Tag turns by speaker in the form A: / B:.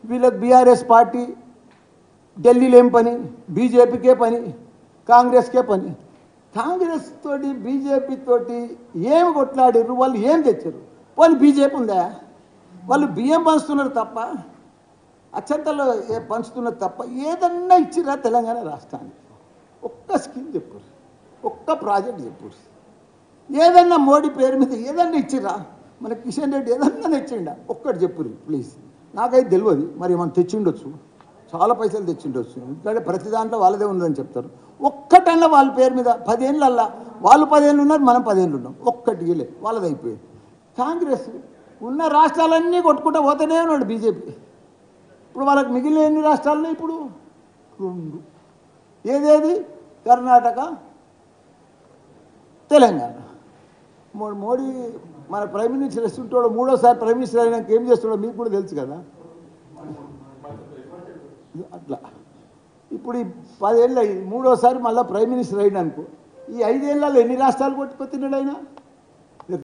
A: వీళ్ళకి BRS party ఢిల్లీలో ఏం పని, బీజేపీకే పని, కాంగ్రెస్కే పని. కాంగ్రెస్ తోటి బీజేపీ తోటి ఏం కొట్లాడిర్రు, వాళ్ళు ఏం తెచ్చారు? వాళ్ళు బీజేపీ ఉందా? వాళ్ళు బియ్యం పంచుతున్నారు తప్ప, అచ్చంతలో పంచుతున్నారు తప్ప ఏదన్నా ఇచ్చిరా తెలంగాణ రాష్ట్రానికి? ఒక్క స్కీమ్ చెప్పు, ఒక్క ప్రాజెక్ట్ చెప్పు, ఏదన్నా మోడీ పేరు మీద ఏదన్నా ఇచ్చిరా? మన కిషన్ రెడ్డి ఏదన్నా తెచ్చిండా? ఒక్కటి చెప్పురు ప్లీజ్. నాకైతే తెలియదు, మరి మనం తెచ్చిండొచ్చు, చాలా పైసలు తెచ్చిండొచ్చు, ఎందుకంటే ప్రతి దాంట్లో వాళ్ళదే ఉందని చెప్తారు. ఒక్కటన్నా వాళ్ళ పేరు మీద 10 ఏళ్ళల్లా, వాళ్ళు 10 ఏళ్ళు ఉన్నారు, మనం 10 ఏళ్ళు ఉన్నాం, ఒక్కటి లే వాళ్ళది అయిపోయింది. కాంగ్రెస్ ఉన్న రాష్ట్రాలన్నీ కొట్టుకుంటూ పోతేనే ఉన్నాడు బీజేపీ. ఇప్పుడు వాళ్ళకి మిగిలిన ఎన్ని రాష్ట్రాల్లో ఇప్పుడు 2. ఏదేది? కర్ణాటక, తెలంగాణ. మోడీ మన ప్రైమ్ మినిస్టర్ ఇస్తుంటాడు, 3వ సారి ప్రైమ్ మినిస్టర్ అయినాక ఏం చేస్తాడో మీకు కూడా తెలుసు కదా. అట్లా ఇప్పుడు ఈ 10 ఏళ్ళు 3వ సారి మళ్ళీ ప్రైమ్ మినిస్టర్ అయినానుకో, ఈ 5 ఏళ్ళలో ఎన్ని రాష్ట్రాలు కొట్టుకొచ్చినాడు ఆయన?